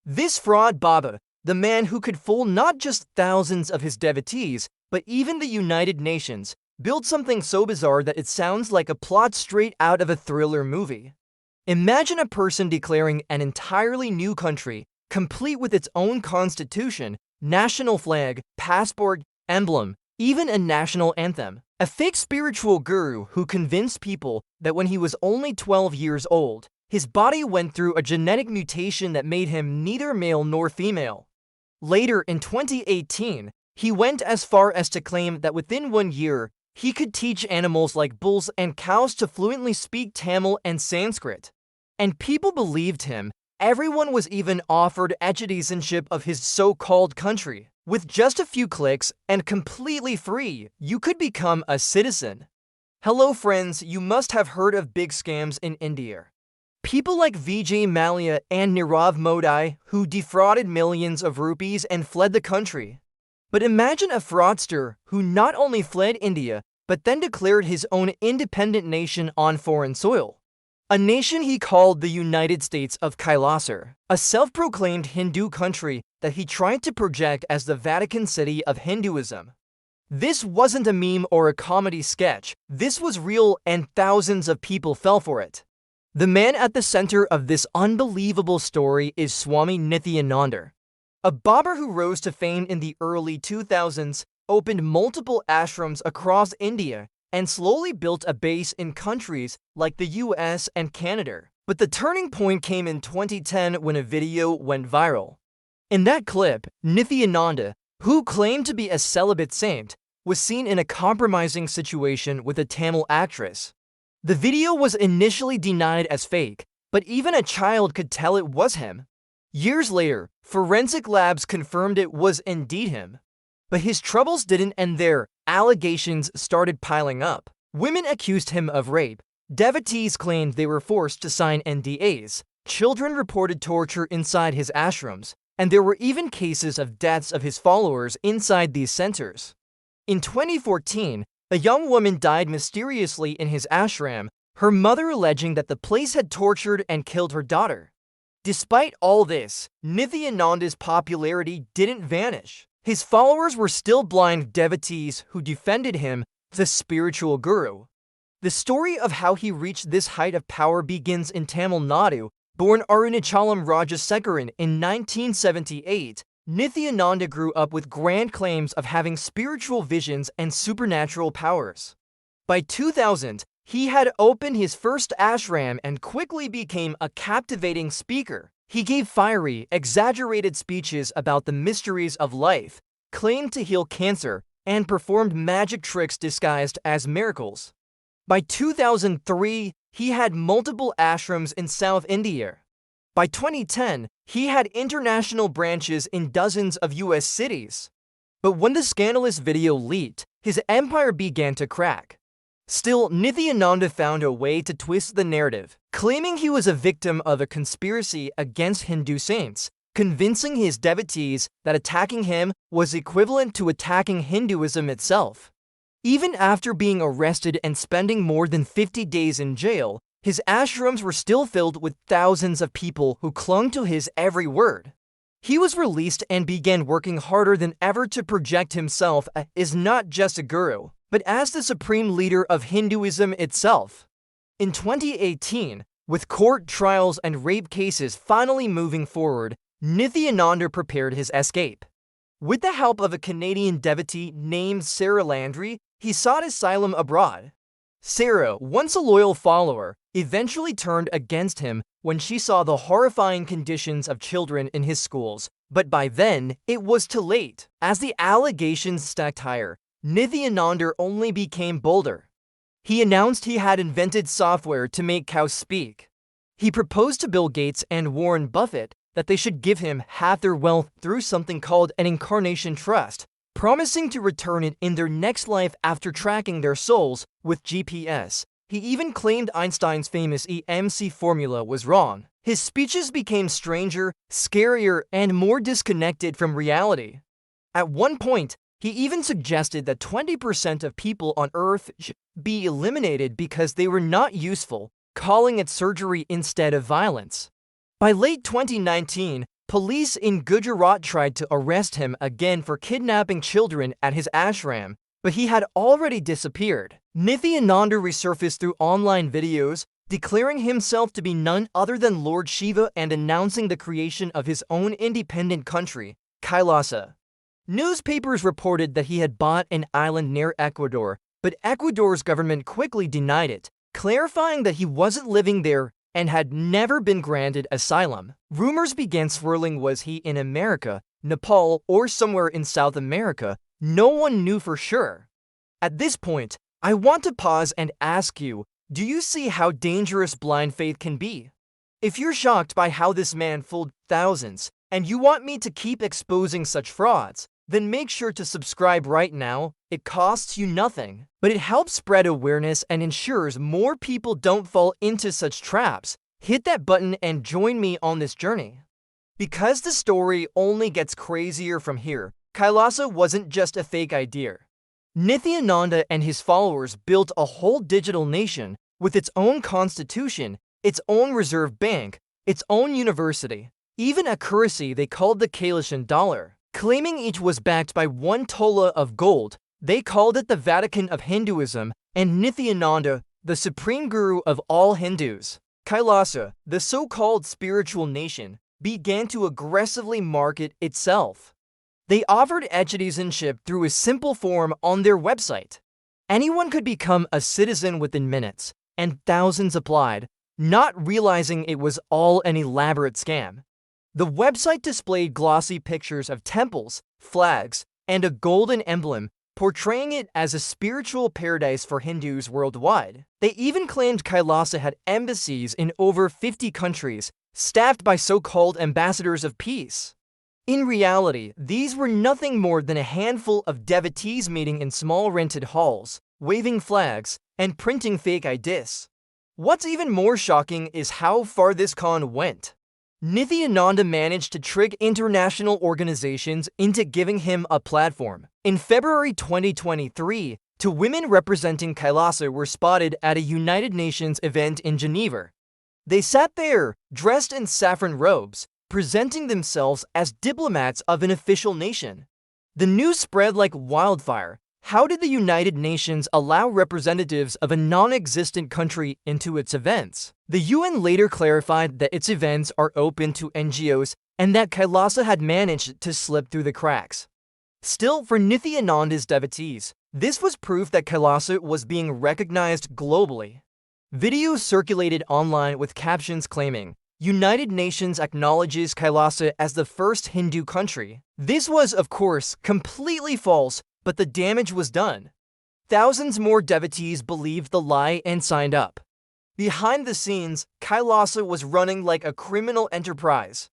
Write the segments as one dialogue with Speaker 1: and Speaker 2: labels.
Speaker 1: This fraud Baba, the man who could fool not just thousands of his devotees, but even the United Nations, built something so bizarre that it sounds like a plot straight out of a thriller movie. Imagine a person declaring an entirely new country, complete with its own constitution, national flag, passport, emblem, even a national anthem. A fake spiritual guru who convinced people that when he was only 12 years old, his body went through a genetic mutation that made him neither male nor female. Later, in 2018, he went as far as to claim that within 1 year, he could teach animals like bulls and cows to fluently speak Tamil and Sanskrit. And people believed him. Everyone was even offered citizenship of his so-called country. With just a few clicks and completely free, you could become a citizen. Hello friends, you must have heard of big scams in India. People like Vijay Mallya and Nirav Modi who defrauded millions of rupees and fled the country. But imagine a fraudster who not only fled India, but then declared his own independent nation on foreign soil. A nation he called the United States of Kailasa, a self-proclaimed Hindu country that he tried to project as the Vatican City of Hinduism. This wasn't a meme or a comedy sketch, this was real and thousands of people fell for it. The man at the center of this unbelievable story is Swami Nithyananda, a Baba who rose to fame in the early 2000s, opened multiple ashrams across India, and slowly built a base in countries like the US and Canada. But the turning point came in 2010 when a video went viral. In that clip, Nithyananda, who claimed to be a celibate saint, was seen in a compromising situation with a Tamil actress. The video was initially denied as fake, but even a child could tell it was him. Years later, forensic labs confirmed it was indeed him. But his troubles didn't end there. Allegations started piling up. Women accused him of rape. Devotees claimed they were forced to sign NDAs. Children reported torture inside his ashrams, and there were even cases of deaths of his followers inside these centers. In 2014, a young woman died mysteriously in his ashram, her mother alleging that the place had tortured and killed her daughter. Despite all this, Nithyananda's popularity didn't vanish. His followers were still blind devotees who defended him, the spiritual guru. The story of how he reached this height of power begins in Tamil Nadu. Born Arunachalam Rajasekaran in 1978, Nithyananda grew up with grand claims of having spiritual visions and supernatural powers. By 2000, he had opened his first ashram and quickly became a captivating speaker. He gave fiery, exaggerated speeches about the mysteries of life, claimed to heal cancer, and performed magic tricks disguised as miracles. By 2003, he had multiple ashrams in South India. By 2010, he had international branches in dozens of US cities. But when the scandalous video leaked, his empire began to crack. Still, Nithyananda found a way to twist the narrative, claiming he was a victim of a conspiracy against Hindu saints, convincing his devotees that attacking him was equivalent to attacking Hinduism itself. Even after being arrested and spending more than 50 days in jail, his ashrams were still filled with thousands of people who clung to his every word. He was released and began working harder than ever to project himself as not just a guru, but as the supreme leader of Hinduism itself. In 2018, with court trials and rape cases finally moving forward, Nithyananda prepared his escape. With the help of a Canadian devotee named Sarah Landry, he sought asylum abroad. Sarah, once a loyal follower, eventually turned against him when she saw the horrifying conditions of children in his schools, but by then, it was too late. As the allegations stacked higher, Nithyananda only became bolder. He announced he had invented software to make cows speak. He proposed to Bill Gates and Warren Buffett that they should give him half their wealth through something called an incarnation trust, promising to return it in their next life after tracking their souls with GPS. He even claimed Einstein's famous EMC formula was wrong. His speeches became stranger, scarier, and more disconnected from reality. At one point, he even suggested that 20% of people on Earth should be eliminated because they were not useful, calling it surgery instead of violence. By late 2019, Police in Gujarat tried to arrest him again for kidnapping children at his ashram, but he had already disappeared. Nithyananda resurfaced through online videos, declaring himself to be none other than Lord Shiva and announcing the creation of his own independent country, Kailasa. Newspapers reported that he had bought an island near Ecuador, but Ecuador's government quickly denied it, clarifying that he wasn't living there and had never been granted asylum. Rumors began swirling: was he in America, Nepal, or somewhere in South America? No one knew for sure. At this point, I want to pause and ask you, do you see how dangerous blind faith can be? If you're shocked by how this man fooled thousands, and you want me to keep exposing such frauds, then make sure to subscribe right now. It costs you nothing, but it helps spread awareness and ensures more people don't fall into such traps. Hit that button and join me on this journey. Because the story only gets crazier from here, Kailasa wasn't just a fake idea. Nithyananda and his followers built a whole digital nation with its own constitution, its own reserve bank, its own university, even a currency they called the Kailasian dollar. Claiming each was backed by 1 tola of gold, they called it the Vatican of Hinduism, and Nithyananda, the supreme guru of all Hindus. Kailasa, the so-called spiritual nation, began to aggressively market itself. They offered citizenship through a simple form on their website. Anyone could become a citizen within minutes, and thousands applied, not realizing it was all an elaborate scam. The website displayed glossy pictures of temples, flags, and a golden emblem, portraying it as a spiritual paradise for Hindus worldwide. They even claimed Kailasa had embassies in over 50 countries, staffed by so-called ambassadors of peace. In reality, these were nothing more than a handful of devotees meeting in small rented halls, waving flags, and printing fake IDs. What's even more shocking is how far this con went. Nithyananda managed to trick international organizations into giving him a platform. In February 2023, 2 women representing Kailasa were spotted at a United Nations event in Geneva. They sat there, dressed in saffron robes, presenting themselves as diplomats of an official nation. The news spread like wildfire. How did the United Nations allow representatives of a non-existent country into its events? The UN later clarified that its events are open to NGOs and that Kailasa had managed to slip through the cracks. Still, for Nithyananda's devotees, this was proof that Kailasa was being recognized globally. Videos circulated online with captions claiming, "United Nations acknowledges Kailasa as the first Hindu country." This was, of course, completely false, but the damage was done. Thousands more devotees believed the lie and signed up. Behind the scenes, Kailasa was running like a criminal enterprise.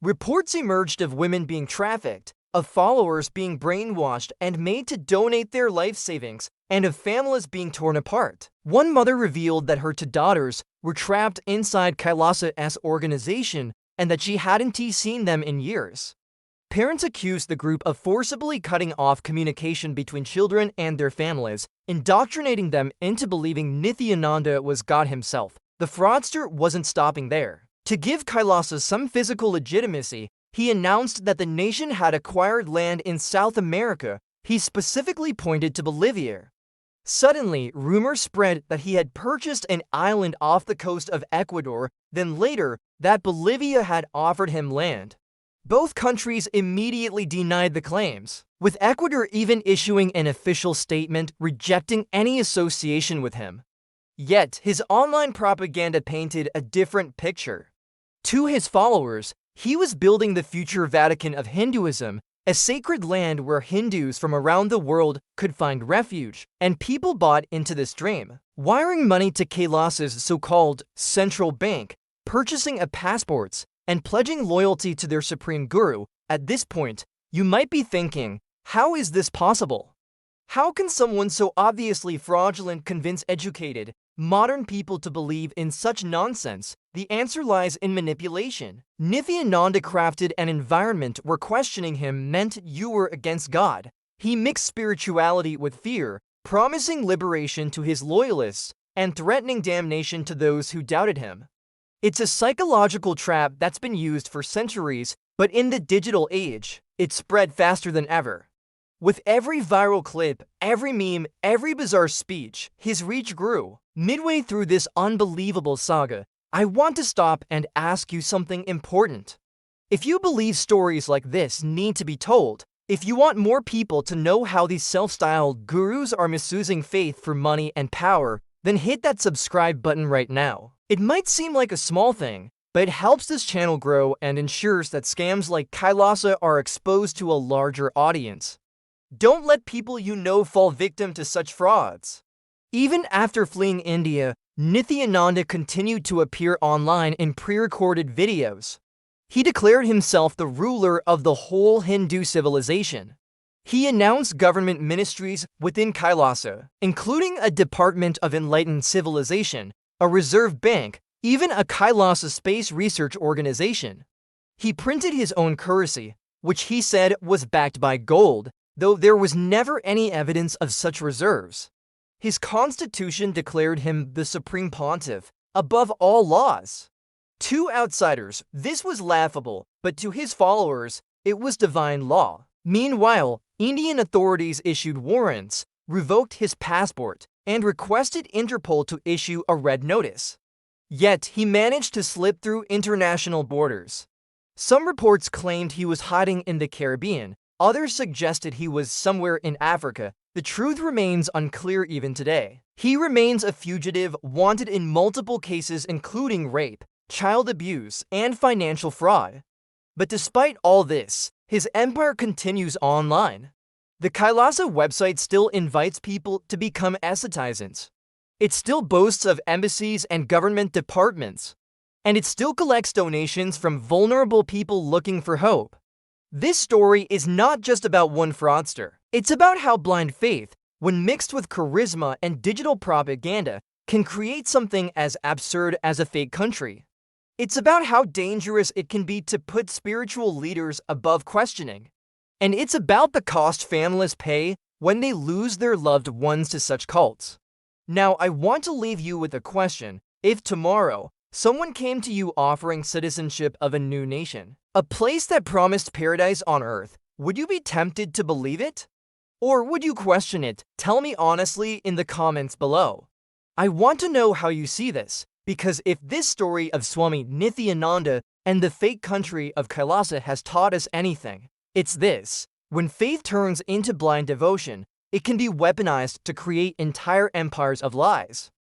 Speaker 1: Reports emerged of women being trafficked, of followers being brainwashed and made to donate their life savings, and of families being torn apart. One mother revealed that her 2 daughters were trapped inside Kailasa's organization and that she hadn't seen them in years. Parents accused the group of forcibly cutting off communication between children and their families, indoctrinating them into believing Nithyananda was God himself. The fraudster wasn't stopping there. To give Kailasa some physical legitimacy, he announced that the nation had acquired land in South America. He specifically pointed to Bolivia. Suddenly, rumors spread that he had purchased an island off the coast of Ecuador, then later, that Bolivia had offered him land. Both countries immediately denied the claims, with Ecuador even issuing an official statement rejecting any association with him. Yet, his online propaganda painted a different picture. To his followers, he was building the future Vatican of Hinduism, a sacred land where Hindus from around the world could find refuge, and people bought into this dream, wiring money to Kailasa's so-called central bank, purchasing passports, and pledging loyalty to their supreme guru. At this point, you might be thinking, how is this possible? How can someone so obviously fraudulent convince educated, modern people to believe in such nonsense? The answer lies in manipulation. Nithyananda crafted an environment where questioning him meant you were against God. He mixed spirituality with fear, promising liberation to his loyalists and threatening damnation to those who doubted him. It's a psychological trap that's been used for centuries But in the digital age, it spread faster than ever. With every viral clip, every meme, every bizarre speech, his reach grew. Midway through this unbelievable saga, I want to stop and ask you something important. If you believe stories like this need to be told, if you want more people to know how these self-styled gurus are misusing faith for money and power, then hit that subscribe button right now. It might seem like a small thing, but it helps this channel grow and ensures that scams like Kailasa are exposed to a larger audience. Don't let people you know fall victim to such frauds. Even after fleeing India, Nithyananda continued to appear online in pre-recorded videos. He declared himself the ruler of the whole Hindu civilization. He announced government ministries within Kailasa, including a Department of Enlightened Civilization, a reserve bank, even a Kailasa space research organization. He printed his own currency, which he said was backed by gold, though there was never any evidence of such reserves. His constitution declared him the supreme pontiff, above all laws. To outsiders, this was laughable, but to his followers, it was divine law. Meanwhile, Indian authorities issued warrants, revoked his passport, and requested Interpol to issue a red notice. Yet, he managed to slip through international borders. Some reports claimed he was hiding in the Caribbean, others suggested he was somewhere in Africa. The truth remains unclear even today. He remains a fugitive, wanted in multiple cases including rape, child abuse, and financial fraud. But despite all this, his empire continues online. The Kailasa website still invites people to become ascetizants. It still boasts of embassies and government departments. And it still collects donations from vulnerable people looking for hope. This story is not just about one fraudster. It's about how blind faith, when mixed with charisma and digital propaganda, can create something as absurd as a fake country. It's about how dangerous it can be to put spiritual leaders above questioning. And it's about the cost families pay when they lose their loved ones to such cults. Now, I want to leave you with a question. If tomorrow, someone came to you offering citizenship of a new nation, a place that promised paradise on earth, would you be tempted to believe it? Or would you question it? Tell me honestly in the comments below. I want to know how you see this, because if this story of Swami Nithyananda and the fake country of Kailasa has taught us anything, it's this: when faith turns into blind devotion, it can be weaponized to create entire empires of lies.